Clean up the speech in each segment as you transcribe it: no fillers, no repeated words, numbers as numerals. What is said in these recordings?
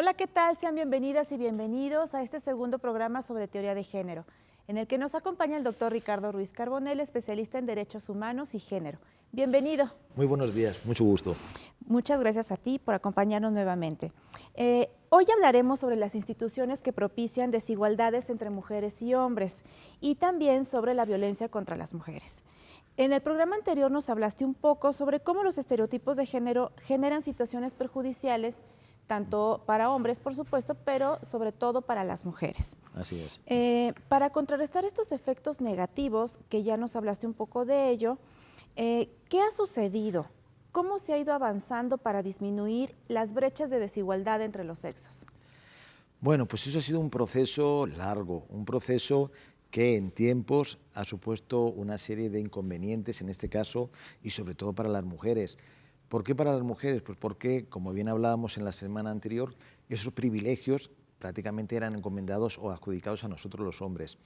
Hola, ¿qué tal? Sean bienvenidas y bienvenidos a este segundo programa sobre teoría de género, en el que nos acompaña el doctor Ricardo Ruiz Carbonell, especialista en derechos humanos y género. Bienvenido. Muy buenos días, mucho gusto. Muchas gracias a ti por acompañarnos nuevamente. Hoy hablaremos sobre las instituciones que propician desigualdades entre mujeres y hombres y también sobre la violencia contra las mujeres. En el programa anterior nos hablaste un poco sobre cómo los estereotipos de género generan situaciones perjudiciales tanto para hombres, por supuesto, pero sobre todo para las mujeres. Así es. Para contrarrestar estos efectos negativos, que ya nos hablaste un poco de ello, ¿qué ha sucedido? ¿Cómo se ha ido avanzando para disminuir las brechas de desigualdad entre los sexos? Bueno, pues eso ha sido un proceso largo, un proceso que en tiempos ha supuesto una serie de inconvenientes, en este caso, y sobre todo para las mujeres. ¿Por qué para las mujeres? Pues porque, como bien hablábamos en la semana anterior, esos privilegios prácticamente eran encomendados o adjudicados a nosotros los hombres.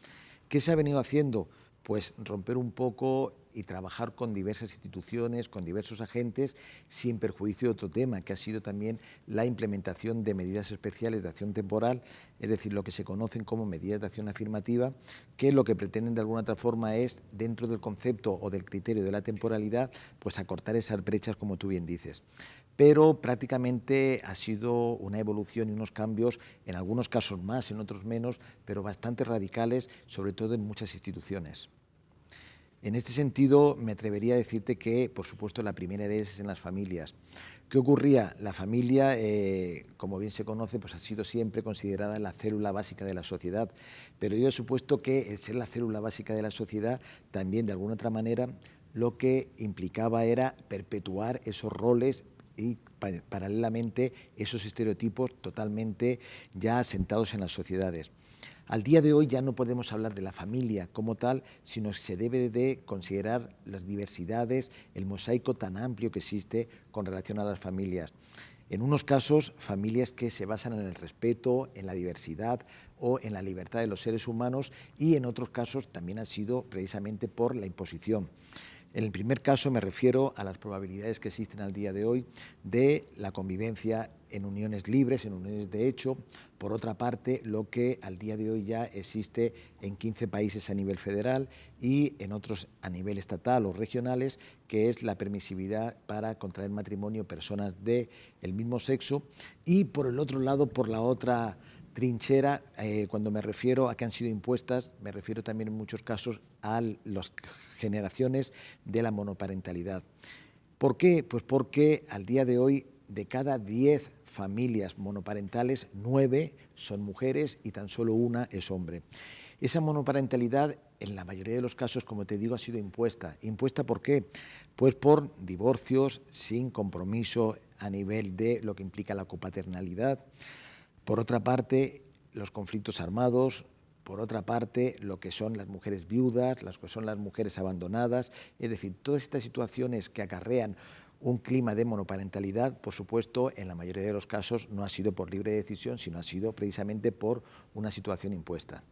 ¿Qué se ha venido haciendo? Pues romper un poco y trabajar con diversas instituciones, con diversos agentes, sin perjuicio de otro tema, que ha sido también la implementación de medidas especiales de acción temporal, es decir, lo que se conocen como medidas de acción afirmativa, que lo que pretenden de alguna otra forma es, dentro del concepto o del criterio de la temporalidad, pues acortar esas brechas, como tú bien dices. Pero prácticamente ha sido una evolución y unos cambios, en algunos casos más, en otros menos, pero bastante radicales, sobre todo en muchas instituciones. En este sentido, me atrevería a decirte que, por supuesto, la primera de ellas es en las familias. ¿Qué ocurría? La familia, como bien se conoce, pues ha sido siempre considerada la célula básica de la sociedad, pero yo he supuesto que el ser la célula básica de la sociedad también, de alguna otra manera, lo que implicaba era perpetuar esos roles y paralelamente esos estereotipos totalmente ya asentados en las sociedades. Al día de hoy ya no podemos hablar de la familia como tal, sino que se debe de considerar las diversidades, el mosaico tan amplio que existe con relación a las familias. En unos casos, familias que se basan en el respeto, en la diversidad o en la libertad de los seres humanos, y en otros casos también ha sido precisamente por la imposición. En el primer caso me refiero a las probabilidades que existen al día de hoy de la convivencia en uniones libres, en uniones de hecho. Por otra parte, lo que al día de hoy ya existe en 15 países a nivel federal y en otros a nivel estatal o regionales, que es la permisividad para contraer matrimonio personas del mismo sexo. Y por el otro lado, por la otra trinchera, cuando me refiero a que han sido impuestas, me refiero también en muchos casos a las generaciones de la monoparentalidad. ¿Por qué? Pues porque al día de hoy, de cada 10 familias monoparentales, 9 son mujeres y tan solo una es hombre. Esa monoparentalidad, en la mayoría de los casos, como te digo, ha sido impuesta. ¿Impuesta por qué? Pues por divorcios sin compromiso a nivel de lo que implica la copaternalidad. Por otra parte, los conflictos armados. Por otra parte, lo que son las mujeres viudas, las que son las mujeres abandonadas, es decir, todas estas situaciones que acarrean un clima de monoparentalidad, por supuesto, en la mayoría de los casos no ha sido por libre decisión, sino ha sido precisamente por una situación impuesta.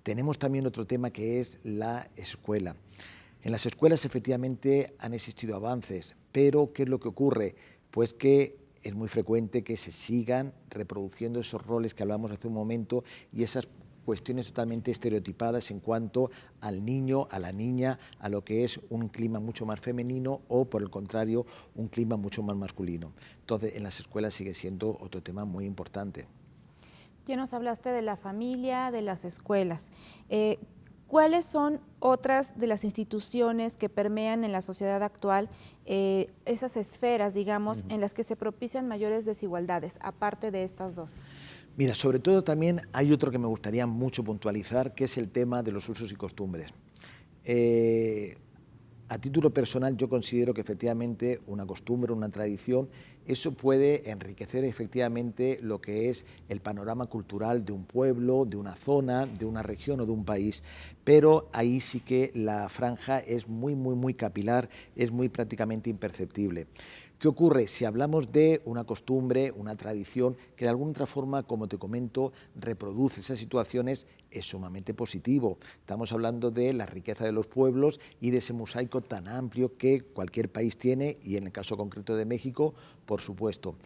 Tenemos también otro tema que es la escuela. En las escuelas efectivamente han existido avances, pero ¿qué es lo que ocurre? Pues que es muy frecuente que se sigan reproduciendo esos roles que hablábamos hace un momento y esas cuestiones totalmente estereotipadas en cuanto al niño, a la niña, a lo que es un clima mucho más femenino o, por el contrario, un clima mucho más masculino. Entonces, en las escuelas sigue siendo otro tema muy importante. Ya nos hablaste de la familia, de las escuelas. ¿Cuáles son otras de las instituciones que permean en la sociedad actual, esas esferas, digamos, en las que se propician mayores desigualdades, aparte de estas dos? Mira, sobre todo también hay otro que me gustaría mucho puntualizar, que es el tema de los usos y costumbres. A título personal, yo considero que efectivamente una costumbre, una tradición, eso puede enriquecer efectivamente lo que es el panorama cultural de un pueblo, de una zona, de una región o de un país. Pero ahí sí que la franja es muy capilar, es muy prácticamente imperceptible. ¿Qué ocurre? Si hablamos de una costumbre, una tradición, que de alguna otra forma, como te comento, reproduce esas situaciones, es sumamente positivo. Estamos hablando de la riqueza de los pueblos y de ese mosaico tan amplio que cualquier país tiene, y en el caso concreto de México, por supuesto.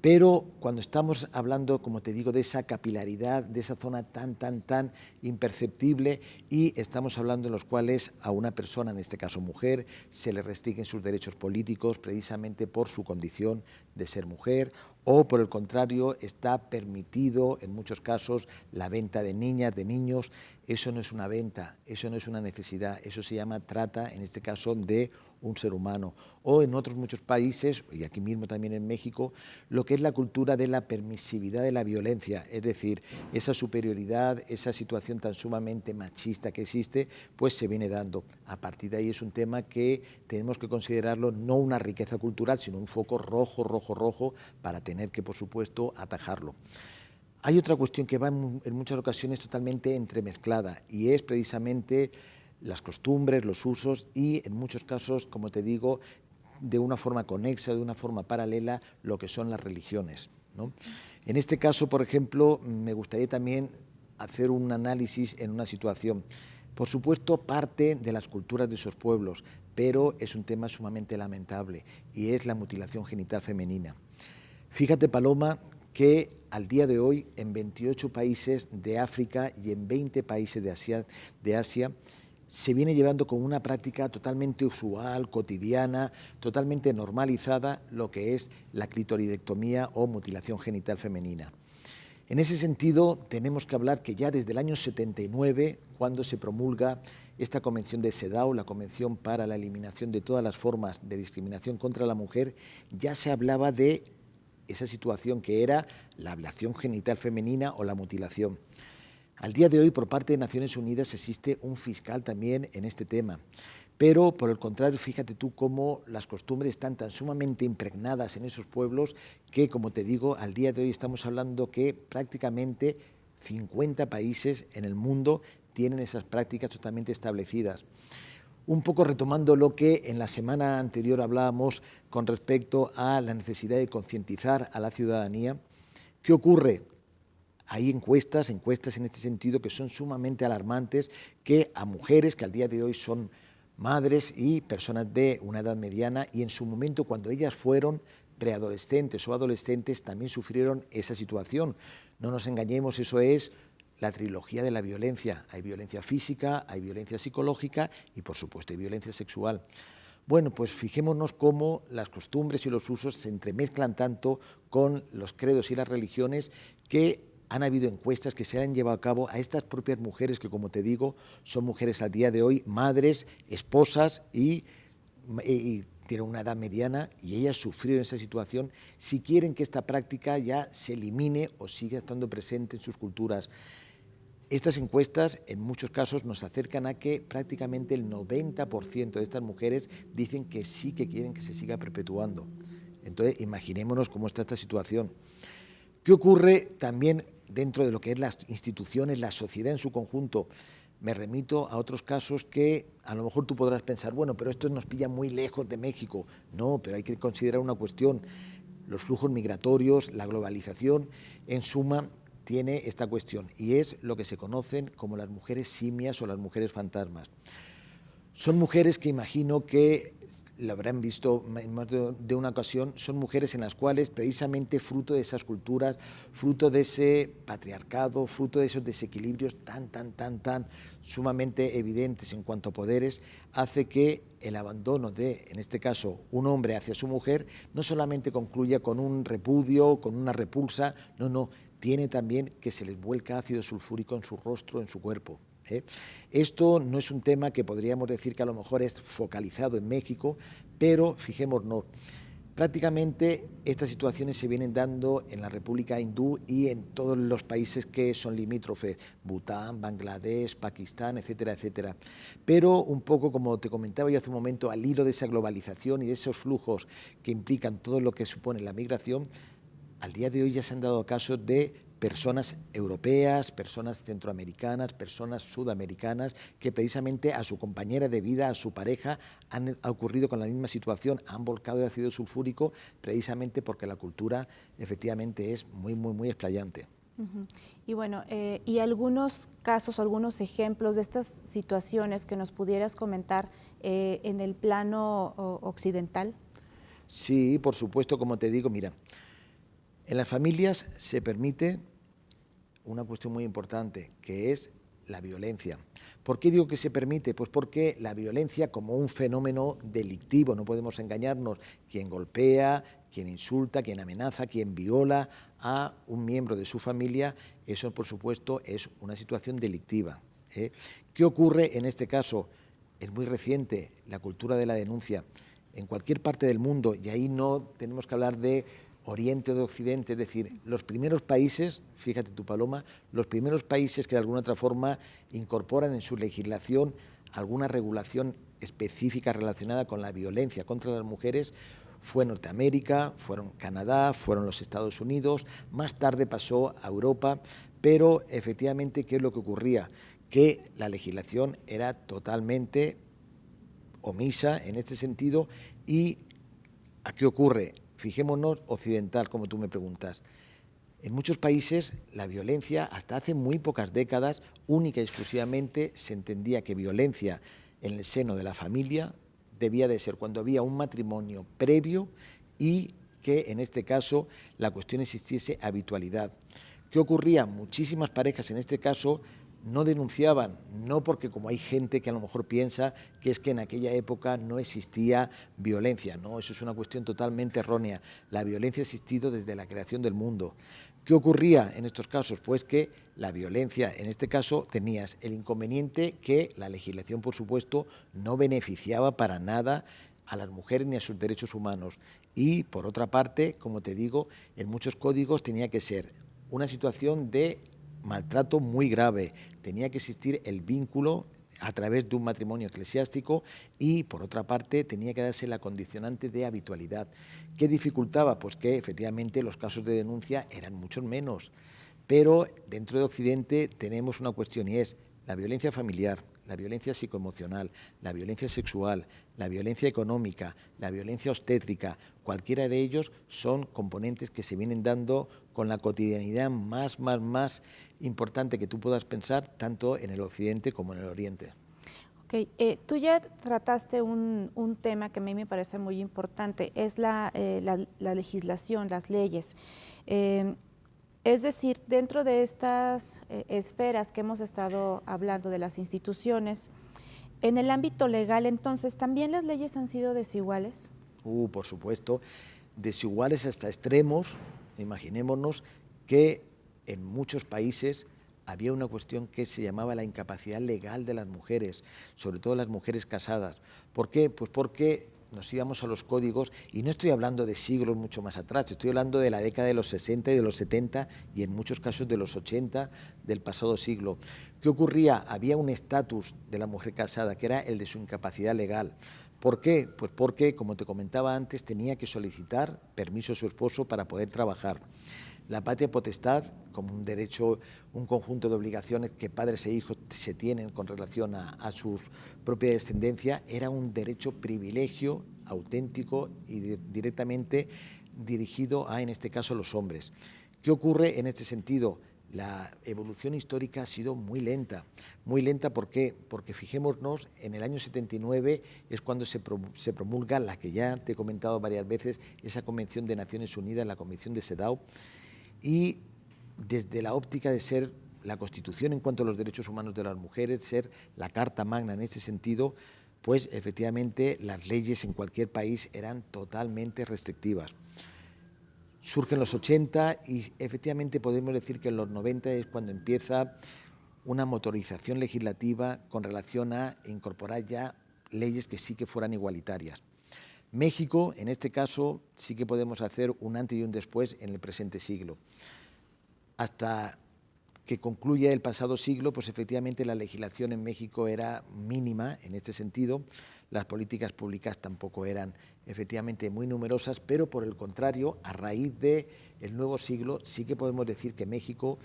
Pero cuando estamos hablando, como te digo, de esa capilaridad, de esa zona tan imperceptible, y estamos hablando en los cuales a una persona, en este caso mujer, se le restringen sus derechos políticos precisamente por su condición de ser mujer, o por el contrario está permitido en muchos casos la venta de niñas, de niños. Eso no es una venta, eso no es una necesidad, eso se llama trata, en este caso de un ser humano. O en otros muchos países, y aquí mismo también en México, lo que es la cultura de la permisividad de la violencia, es decir, esa superioridad, esa situación tan sumamente machista que existe, pues se viene dando. A partir de ahí es un tema que tenemos que considerarlo no una riqueza cultural, sino un foco rojo para tener que, por supuesto, atajarlo. Hay otra cuestión que va en muchas ocasiones totalmente entremezclada, y es precisamente las costumbres, los usos y, en muchos casos, como te digo, de una forma conexa, de una forma paralela, lo que son las religiones, ¿no? En este caso, por ejemplo, me gustaría también hacer un análisis en una situación. Por supuesto, parte de las culturas de esos pueblos, pero es un tema sumamente lamentable, y es la mutilación genital femenina. Fíjate, Paloma, que al día de hoy en 28 países de África y en 20 países de Asia se viene llevando con una práctica totalmente usual, cotidiana, totalmente normalizada, lo que es la clitoridectomía o mutilación genital femenina. En ese sentido, tenemos que hablar que ya desde el año 79, cuando se promulga esta convención de CEDAW, la Convención para la Eliminación de todas las formas de discriminación contra la mujer, ya se hablaba de esa situación que era la ablación genital femenina o la mutilación. Al día de hoy, por parte de Naciones Unidas, existe un fiscal también en este tema. Pero, por el contrario, fíjate tú cómo las costumbres están tan sumamente impregnadas en esos pueblos que, como te digo, al día de hoy estamos hablando que prácticamente 50 países en el mundo tienen esas prácticas totalmente establecidas. Un poco retomando lo que en la semana anterior hablábamos con respecto a la necesidad de concientizar a la ciudadanía. ¿Qué ocurre? Hay encuestas en este sentido que son sumamente alarmantes, que a mujeres que al día de hoy son madres y personas de una edad mediana, y en su momento cuando ellas fueron preadolescentes o adolescentes también sufrieron esa situación. No nos engañemos, eso es la trilogía de la violencia. Hay violencia física, hay violencia psicológica y, por supuesto, hay violencia sexual. Bueno, pues fijémonos cómo las costumbres y los usos se entremezclan tanto con los credos y las religiones, que han habido encuestas que se han llevado a cabo a estas propias mujeres que, como te digo, son mujeres al día de hoy, madres, esposas y tienen una edad mediana, y ellas sufrieron esa situación. Si quieren que esta práctica ya se elimine o siga estando presente en sus culturas. Estas encuestas en muchos casos nos acercan a que prácticamente el 90% de estas mujeres dicen que sí, que quieren que se siga perpetuando. Entonces, imaginémonos cómo está esta situación. ¿Qué ocurre también dentro de lo que es las instituciones, la sociedad en su conjunto? Me remito a otros casos que a lo mejor tú podrás pensar, bueno, pero esto nos pilla muy lejos de México. No, pero hay que considerar una cuestión: los flujos migratorios, la globalización, en suma, tiene esta cuestión, y es lo que se conocen como las mujeres simias o las mujeres fantasmas. Son mujeres que imagino que lo habrán visto en más de una ocasión. Son mujeres en las cuales, precisamente fruto de esas culturas, fruto de ese patriarcado, fruto de esos desequilibrios tan sumamente evidentes en cuanto a poderes, hace que el abandono de, en este caso, un hombre hacia su mujer, no solamente concluya con un repudio, con una repulsa, no, tiene también que se les vuelca ácido sulfúrico en su rostro, en su cuerpo. Esto no es un tema que podríamos decir que a lo mejor es focalizado en México, pero fijémonos, prácticamente estas situaciones se vienen dando en la República Hindú y en todos los países que son limítrofes: Bután, Bangladesh, Pakistán, etcétera, etcétera. Pero un poco, como te comentaba yo hace un momento, al hilo de esa globalización y de esos flujos que implican todo lo que supone la migración, al día de hoy ya se han dado casos de personas europeas, personas centroamericanas, personas sudamericanas, que precisamente a su compañera de vida, a su pareja, ha ocurrido con la misma situación, han volcado de ácido sulfúrico, precisamente porque la cultura efectivamente es muy explayante. Y bueno, y algunos casos, algunos ejemplos de estas situaciones que nos pudieras comentar en el plano occidental. Sí, por supuesto, como te digo, mira, En las familias se permite una cuestión muy importante, que es la violencia. ¿Por qué digo que se permite? Pues porque la violencia, como un fenómeno delictivo, no podemos engañarnos, quien golpea, quien insulta, quien amenaza, quien viola a un miembro de su familia, eso por supuesto es una situación delictiva. ¿Qué ocurre en este caso? Es muy reciente la cultura de la denuncia. En cualquier parte del mundo, y ahí no tenemos que hablar de Oriente o de Occidente, es decir, los primeros países, fíjate tú Paloma, los primeros países que de alguna otra forma incorporan en su legislación alguna regulación específica relacionada con la violencia contra las mujeres fue Norteamérica, fueron Canadá, fueron los Estados Unidos, más tarde pasó a Europa, pero efectivamente, ¿qué es lo que ocurría? Que la legislación era totalmente omisa en este sentido y ¿a qué ocurre? Fijémonos occidental, como tú me preguntas. En muchos países la violencia, hasta hace muy pocas décadas, única y exclusivamente se entendía que violencia en el seno de la familia debía de ser cuando había un matrimonio previo y que en este caso la cuestión existiese habitualidad. ¿Qué ocurría? Muchísimas parejas en este caso no denunciaban, no porque como hay gente que a lo mejor piensa que es que en aquella época no existía violencia, no, eso es una cuestión totalmente errónea. La violencia ha existido desde la creación del mundo. ¿Qué ocurría en estos casos? Pues que la violencia, en este caso, tenías el inconveniente que la legislación, por supuesto, no beneficiaba para nada a las mujeres ni a sus derechos humanos. Y, por otra parte, como te digo, en muchos códigos tenía que ser una situación de maltrato muy grave, tenía que existir el vínculo a través de un matrimonio eclesiástico y, por otra parte, tenía que darse la condicionante de habitualidad. ¿Qué dificultaba? Pues que, efectivamente, los casos de denuncia eran muchos menos. Pero dentro de Occidente tenemos una cuestión y es la violencia familiar, la violencia psicoemocional, la violencia sexual, la violencia económica, la violencia obstétrica, cualquiera de ellos son componentes que se vienen dando con la cotidianidad más importante que tú puedas pensar, tanto en el Occidente como en el Oriente. Ok, tú ya trataste un tema que a mí me parece muy importante, es la legislación, las leyes. Es decir, dentro de estas esferas que hemos estado hablando de las instituciones, en el ámbito legal, entonces, ¿también las leyes han sido desiguales? Por supuesto, desiguales hasta extremos. Imaginémonos que en muchos países había una cuestión que se llamaba la incapacidad legal de las mujeres, sobre todo las mujeres casadas. ¿Por qué? Pues porque nos íbamos a los códigos, y no estoy hablando de siglos mucho más atrás, estoy hablando de la década de los 60 y de los 70 y en muchos casos de los 80 del pasado siglo. ¿Qué ocurría? Había un estatus de la mujer casada que era el de su incapacidad legal. ¿Por qué? Pues porque, como te comentaba antes, tenía que solicitar permiso a su esposo para poder trabajar. La patria potestad, como un derecho, un conjunto de obligaciones que padres e hijos se tienen con relación a su propia descendencia, era un derecho privilegio auténtico y directamente dirigido a, en este caso, los hombres. ¿Qué ocurre en este sentido? La evolución histórica ha sido muy lenta. Muy lenta, ¿por qué? Porque fijémonos, en el año 79 es cuando se promulga la que ya te he comentado varias veces, esa Convención de Naciones Unidas, la Convención de CEDAW, y desde la óptica de ser la Constitución en cuanto a los derechos humanos de las mujeres, ser la Carta Magna en este sentido, pues efectivamente las leyes en cualquier país eran totalmente restrictivas. Surgen los 80 y efectivamente podemos decir que en los 90 es cuando empieza una motorización legislativa con relación a incorporar ya leyes que sí que fueran igualitarias. México, en este caso, sí que podemos hacer un antes y un después en el presente siglo. Hasta que concluya el pasado siglo, pues efectivamente la legislación en México era mínima en este sentido, las políticas públicas tampoco eran efectivamente muy numerosas, pero por el contrario, a raíz del nuevo siglo, sí que podemos decir que México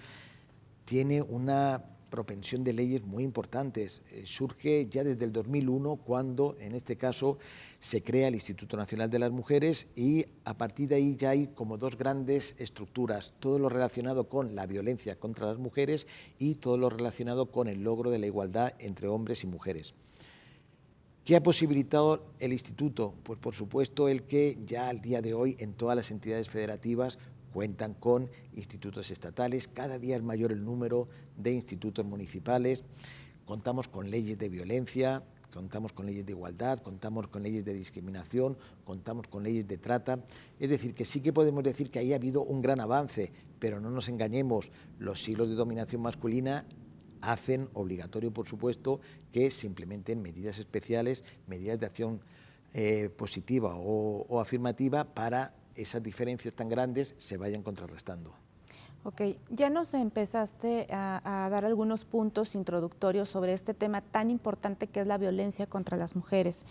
tiene una propensión de leyes muy importantes. Surge ya desde el 2001, cuando en este caso se crea el Instituto Nacional de las Mujeres y a partir de ahí ya hay como dos grandes estructuras, todo lo relacionado con la violencia contra las mujeres y todo lo relacionado con el logro de la igualdad entre hombres y mujeres. ¿Qué ha posibilitado el Instituto? Pues por supuesto el que ya al día de hoy en todas las entidades federativas cuentan con institutos estatales, cada día es mayor el número de institutos municipales, contamos con leyes de violencia, contamos con leyes de igualdad, contamos con leyes de discriminación, contamos con leyes de trata. Es decir, que sí que podemos decir que ahí ha habido un gran avance, pero no nos engañemos, los siglos de dominación masculina hacen obligatorio, por supuesto, que se implementen medidas especiales, medidas de acción positiva o afirmativa para esas diferencias tan grandes se vayan contrarrestando. Ok, ya nos empezaste a dar algunos puntos introductorios sobre este tema tan importante que es la violencia contra las mujeres.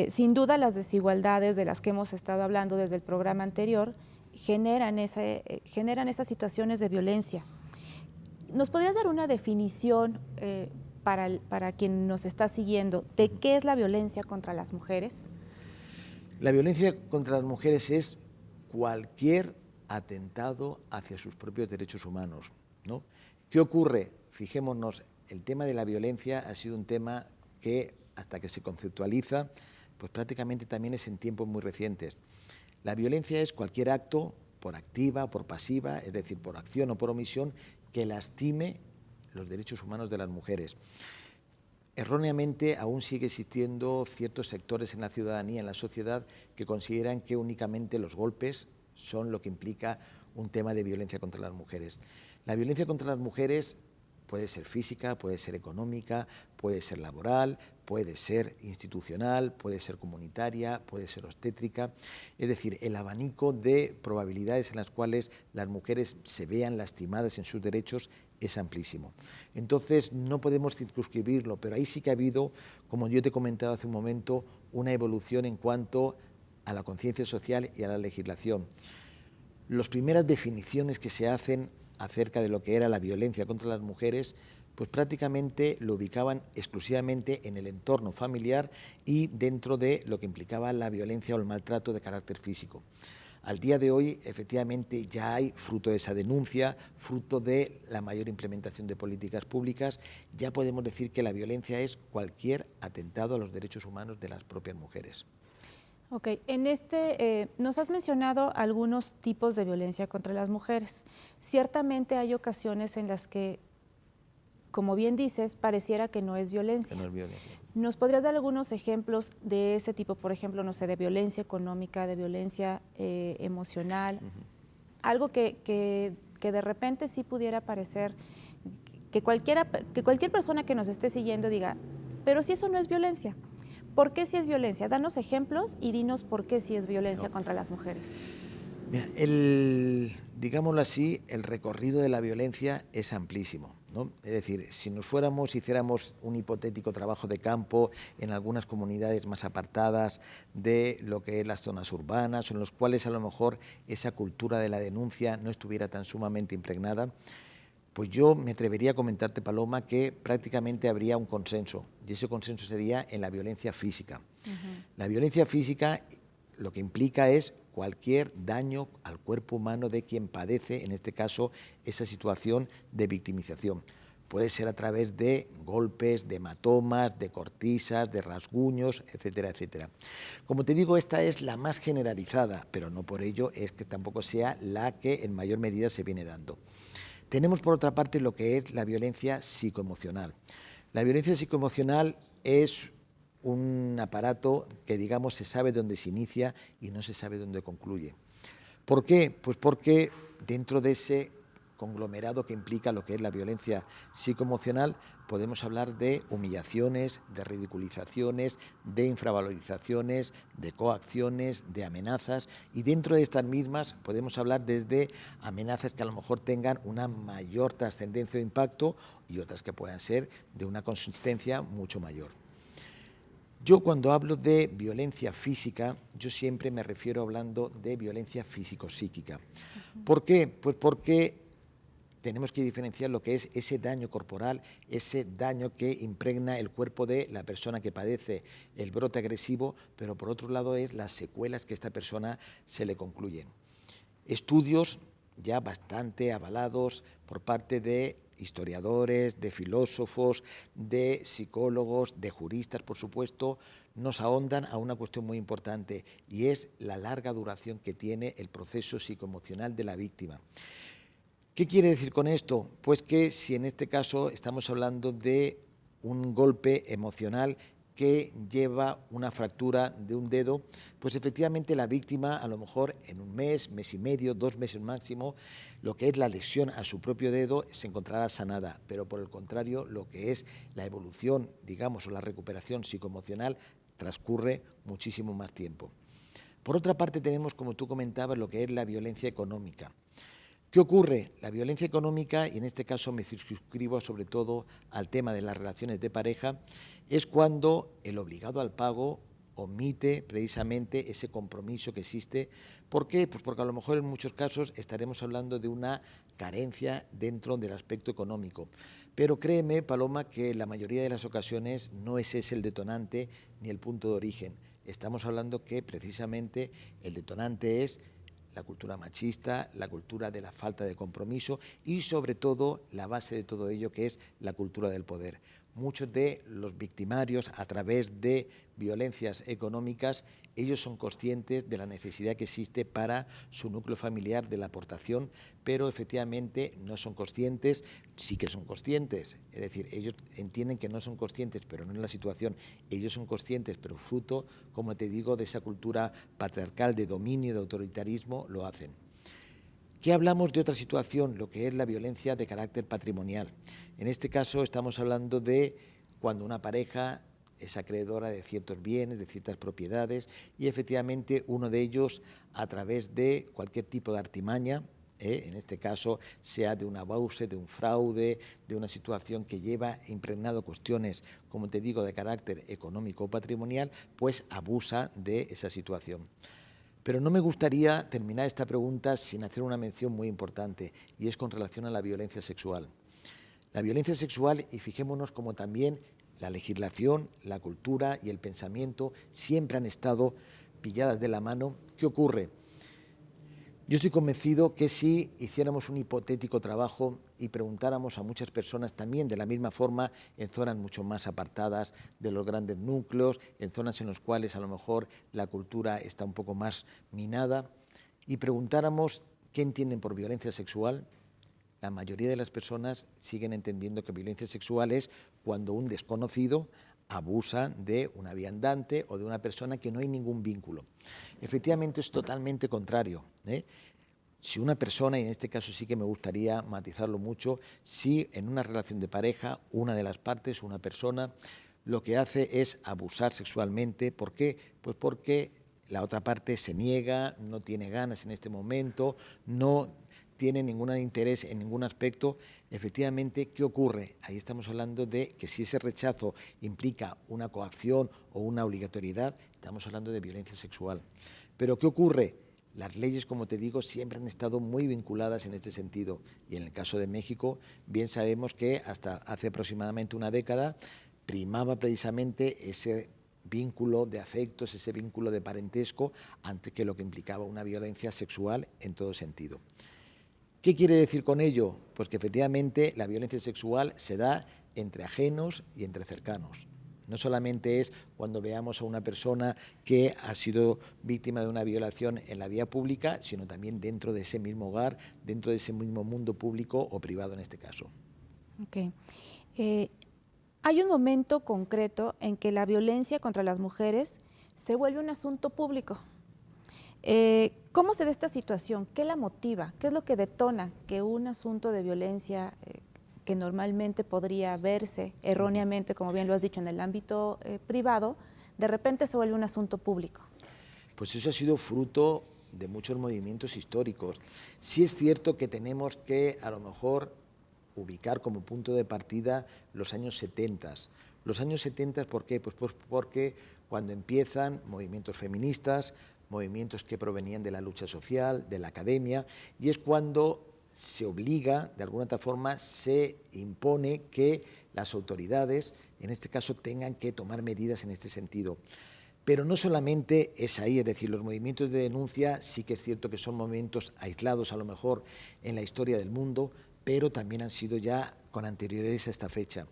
Sin duda las desigualdades de las que hemos estado hablando desde el programa anterior generan esas situaciones de violencia. ¿Nos podrías dar una definición para quien nos está siguiendo de qué es la violencia contra las mujeres? La violencia contra las mujeres es cualquier atentado hacia sus propios derechos humanos, ¿no? ¿Qué ocurre? Fijémonos, el tema de la violencia ha sido un tema que, hasta que se conceptualiza, pues prácticamente también es en tiempos muy recientes. La violencia es cualquier acto, por activa o por pasiva, es decir, por acción o por omisión, que lastime los derechos humanos de las mujeres. Erróneamente aún sigue existiendo ciertos sectores en la ciudadanía, en la sociedad, que consideran que únicamente los golpes son lo que implica un tema de violencia contra las mujeres. La violencia contra las mujeres puede ser física, puede ser económica, puede ser laboral, puede ser institucional, puede ser comunitaria, puede ser obstétrica. Es decir, el abanico de probabilidades en las cuales las mujeres se vean lastimadas en sus derechos es amplísimo. Entonces, no podemos circunscribirlo, pero ahí sí que ha habido, como yo te he comentado hace un momento, una evolución en cuanto a la conciencia social y a la legislación. Las primeras definiciones que se hacen acerca de lo que era la violencia contra las mujeres, pues prácticamente lo ubicaban exclusivamente en el entorno familiar y dentro de lo que implicaba la violencia o el maltrato de carácter físico. Al día de hoy, efectivamente, ya hay, fruto de esa denuncia, fruto de la mayor implementación de políticas públicas, ya podemos decir que la violencia es cualquier atentado a los derechos humanos de las propias mujeres. Ok, nos has mencionado algunos tipos de violencia contra las mujeres. Ciertamente hay ocasiones en las que, como bien dices, pareciera que no es violencia. Que no es violencia. ¿Nos podrías dar algunos ejemplos de ese tipo, por ejemplo, no sé, de violencia económica, de violencia emocional? Algo que de repente sí pudiera parecer que cualquier persona que nos esté siguiendo diga, pero si eso no es violencia. ¿Por qué sí es violencia? Danos ejemplos y dinos por qué sí es violencia contra las mujeres. Mira, digámoslo así, el recorrido de la violencia es amplísimo, ¿no? Es decir, si nos hiciéramos un hipotético trabajo de campo en algunas comunidades más apartadas de lo que es las zonas urbanas, o en los cuales a lo mejor esa cultura de la denuncia no estuviera tan sumamente impregnada, pues yo me atrevería a comentarte, Paloma, que prácticamente habría un consenso, y ese consenso sería en la violencia física. La violencia física lo que implica es cualquier daño al cuerpo humano de quien padece, en este caso, esa situación de victimización. Puede ser a través de golpes, de hematomas, de cortisas, de rasguños, etcétera, etcétera. Como te digo, esta es la más generalizada, pero no por ello es que tampoco sea la que en mayor medida se viene dando. Tenemos, por otra parte, lo que es la violencia psicoemocional. La violencia psicoemocional es un aparato que, digamos, se sabe dónde se inicia y no se sabe dónde concluye. ¿Por qué? Pues porque dentro de ese conglomerado que implica lo que es la violencia psicoemocional podemos hablar de humillaciones, de ridiculizaciones, de infravalorizaciones, de coacciones, de amenazas, y dentro de estas mismas podemos hablar desde amenazas que a lo mejor tengan una mayor trascendencia o impacto y otras que puedan ser de una consistencia mucho mayor. Yo cuando hablo de violencia física, yo siempre me refiero hablando de violencia físico-psíquica. ¿Por qué? Pues porque tenemos que diferenciar lo que es ese daño corporal, ese daño que impregna el cuerpo de la persona que padece el brote agresivo, pero por otro lado es las secuelas que a esta persona se le concluyen. Estudios ya bastante avalados por parte de historiadores, de filósofos, de psicólogos, de juristas, por supuesto, nos ahondan a una cuestión muy importante y es la larga duración que tiene el proceso psicoemocional de la víctima. ¿Qué quiere decir con esto? Pues que si en este caso estamos hablando de un golpe emocional que lleva una fractura de un dedo, pues efectivamente la víctima a lo mejor en un mes, mes y medio, 2 meses máximo, lo que es la lesión a su propio dedo se encontrará sanada, pero por el contrario lo que es la evolución, digamos, o la recuperación psicoemocional transcurre muchísimo más tiempo. Por otra parte tenemos, como tú comentabas, lo que es la violencia económica. ¿Qué ocurre? La violencia económica, y en este caso me circunscribo sobre todo al tema de las relaciones de pareja, es cuando el obligado al pago omite precisamente ese compromiso que existe. ¿Por qué? Pues porque a lo mejor en muchos casos estaremos hablando de una carencia dentro del aspecto económico. Pero créeme, Paloma, que en la mayoría de las ocasiones no es ese el detonante ni el punto de origen. Estamos hablando que precisamente el detonante es la cultura machista, la cultura de la falta de compromiso y sobre todo la base de todo ello que es la cultura del poder. Muchos de los victimarios a través de violencias económicas, ellos son conscientes de la necesidad que existe para su núcleo familiar de la aportación, pero efectivamente no son conscientes, sí que son conscientes, es decir, ellos entienden que no son conscientes, pero no en la situación, ellos son conscientes, pero fruto, como te digo, de esa cultura patriarcal de dominio, de autoritarismo, lo hacen. ¿Qué hablamos de otra situación? Lo que es la violencia de carácter patrimonial. En este caso estamos hablando de cuando una pareja es acreedora de ciertos bienes, de ciertas propiedades y efectivamente uno de ellos a través de cualquier tipo de artimaña, en este caso sea de un abuso, de un fraude, de una situación que lleva impregnado cuestiones, como te digo, de carácter económico o patrimonial, pues abusa de esa situación. Pero no me gustaría terminar esta pregunta sin hacer una mención muy importante, y es con relación a la violencia sexual. La violencia sexual, y fijémonos como también la legislación, la cultura y el pensamiento siempre han estado pilladas de la mano. ¿Qué ocurre? Yo estoy convencido que si hiciéramos un hipotético trabajo y preguntáramos a muchas personas también de la misma forma en zonas mucho más apartadas de los grandes núcleos, en zonas en las cuales a lo mejor la cultura está un poco más minada, y preguntáramos qué entienden por violencia sexual, la mayoría de las personas siguen entendiendo que violencia sexual es cuando un desconocido abusa de una viandante o de una persona que no hay ningún vínculo. Efectivamente es totalmente contrario, ¿eh? Si una persona, y en este caso sí que me gustaría matizarlo mucho, si en una relación de pareja una de las partes, una persona, lo que hace es abusar sexualmente, ¿por qué? Pues porque la otra parte se niega, no tiene ganas en este momento, no tiene ningún interés en ningún aspecto. Efectivamente, ¿qué ocurre? Ahí estamos hablando de que si ese rechazo implica una coacción o una obligatoriedad, estamos hablando de violencia sexual. Pero ¿qué ocurre? Las leyes, como te digo, siempre han estado muy vinculadas en este sentido. Y en el caso de México, bien sabemos que hasta hace aproximadamente una década primaba precisamente ese vínculo de afectos, ese vínculo de parentesco, antes que lo que implicaba una violencia sexual en todo sentido. ¿Qué quiere decir con ello? Pues que efectivamente la violencia sexual se da entre ajenos y entre cercanos. No solamente es cuando veamos a una persona que ha sido víctima de una violación en la vía pública, sino también dentro de ese mismo hogar, dentro de ese mismo mundo público o privado en este caso. Ok. Hay un momento concreto en que la violencia contra las mujeres se vuelve un asunto público. ¿Cómo se da esta situación? ¿Qué la motiva? ¿Qué es lo que detona que un asunto de violencia que normalmente podría verse erróneamente, como bien lo has dicho, en el ámbito privado, de repente se vuelve un asunto público? Pues eso ha sido fruto de muchos movimientos históricos. Sí es cierto que tenemos que, a lo mejor, ubicar como punto de partida los años 70. Los años 70, ¿por qué? Pues porque cuando empiezan movimientos feministas, movimientos que provenían de la lucha social, de la academia, y es cuando se obliga, de alguna otra forma, se impone que las autoridades, en este caso, tengan que tomar medidas en este sentido. Pero no solamente es ahí, es decir, los movimientos de denuncia sí que es cierto que son momentos aislados a lo mejor en la historia del mundo, pero también han sido ya con anterioridad a esta fecha.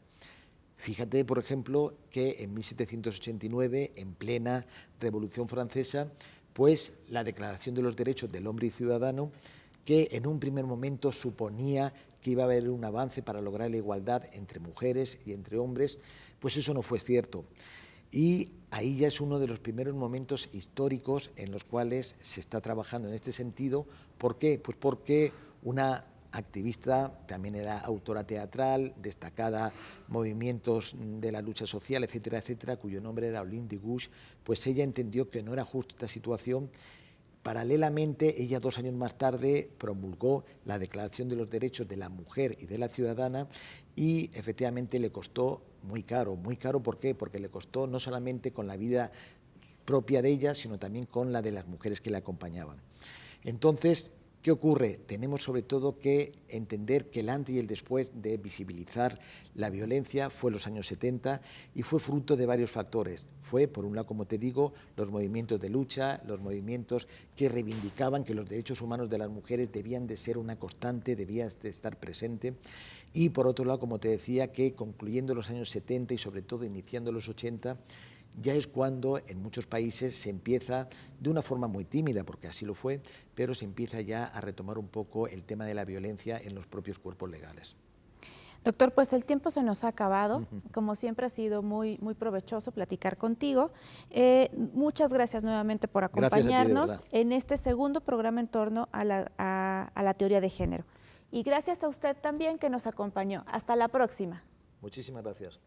Fíjate, por ejemplo, que en 1789, en plena Revolución Francesa, pues la Declaración de los Derechos del Hombre y Ciudadano, que en un primer momento suponía que iba a haber un avance para lograr la igualdad entre mujeres y entre hombres, pues eso no fue cierto. Y ahí ya es uno de los primeros momentos históricos en los cuales se está trabajando en este sentido. ¿Por qué? Pues porque una activista, también era autora teatral, destacada movimientos de la lucha social, etcétera, etcétera, cuyo nombre era Olympe de Gouges, pues ella entendió que no era justa esta situación. Paralelamente, ella 2 años más tarde promulgó la Declaración de los Derechos de la Mujer y de la Ciudadana y efectivamente le costó muy caro. ¿Por qué? Porque le costó no solamente con la vida propia de ella, sino también con la de las mujeres que la acompañaban. Entonces, ¿qué ocurre? Tenemos sobre todo que entender que el antes y el después de visibilizar la violencia fue en los años 70 y fue fruto de varios factores. Fue, por un lado, como te digo, los movimientos de lucha, los movimientos que reivindicaban que los derechos humanos de las mujeres debían de ser una constante, debían de estar presente. Y por otro lado, como te decía, que concluyendo los años 70 y sobre todo iniciando los 80, ya es cuando en muchos países se empieza, de una forma muy tímida, porque así lo fue, pero se empieza ya a retomar un poco el tema de la violencia en los propios cuerpos legales. Doctor, pues el tiempo se nos ha acabado. Como siempre ha sido muy provechoso platicar contigo. Muchas gracias nuevamente por acompañarnos en este segundo programa en torno a la teoría de género. Y gracias a usted también que nos acompañó. Hasta la próxima. Muchísimas gracias.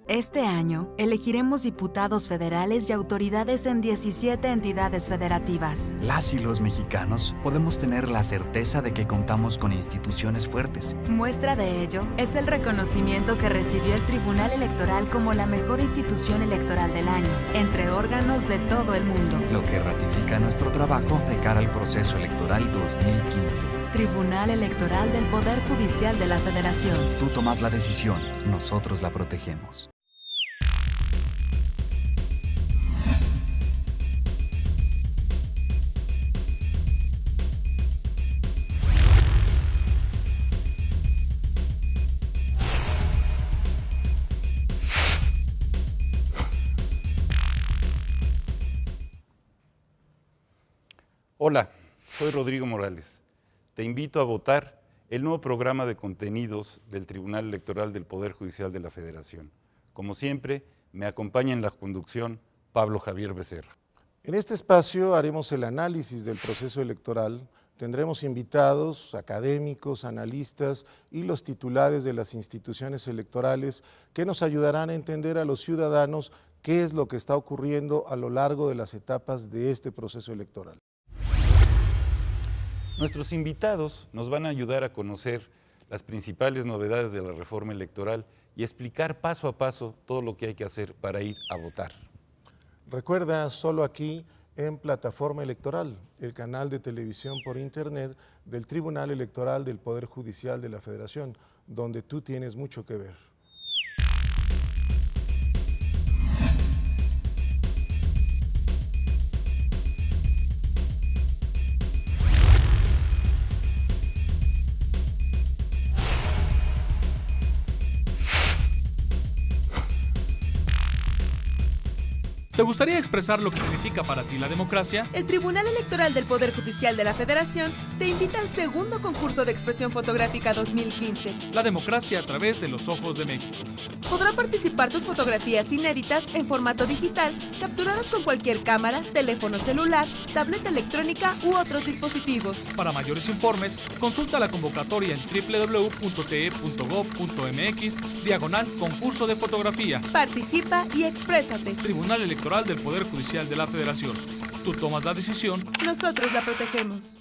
Este año, elegiremos diputados federales y autoridades en 17 entidades federativas. Las y los mexicanos podemos tener la certeza de que contamos con instituciones fuertes. Muestra de ello es el reconocimiento que recibió el Tribunal Electoral como la mejor institución electoral del año, entre órganos de todo el mundo. Lo que ratifica nuestro trabajo de cara al proceso electoral 2015. Tribunal Electoral del Poder Judicial de la Federación. Tú tomas la decisión, nosotros la protegemos. Hola, soy Rodrigo Morales. Te invito a votar el nuevo programa de contenidos del Tribunal Electoral del Poder Judicial de la Federación. Como siempre, me acompaña en la conducción Pablo Javier Becerra. En este espacio haremos el análisis del proceso electoral. Tendremos invitados, académicos, analistas y los titulares de las instituciones electorales que nos ayudarán a entender a los ciudadanos qué es lo que está ocurriendo a lo largo de las etapas de este proceso electoral. Nuestros invitados nos van a ayudar a conocer las principales novedades de la reforma electoral y explicar paso a paso todo lo que hay que hacer para ir a votar. Recuerda, solo aquí en Plataforma Electoral, el canal de televisión por internet del Tribunal Electoral del Poder Judicial de la Federación, donde tú tienes mucho que ver. ¿Te gustaría expresar lo que significa para ti la democracia? El Tribunal Electoral del Poder Judicial de la Federación te invita al segundo concurso de expresión fotográfica 2015. La democracia a través de los ojos de México. Podrán participar tus fotografías inéditas en formato digital, capturadas con cualquier cámara, teléfono celular, tableta electrónica u otros dispositivos. Para mayores informes, consulta la convocatoria en www.te.gov.mx/concurso de fotografía. Participa y exprésate. Tribunal Electoral del Poder Judicial de la Federación. Tú tomas la decisión. Nosotros la protegemos.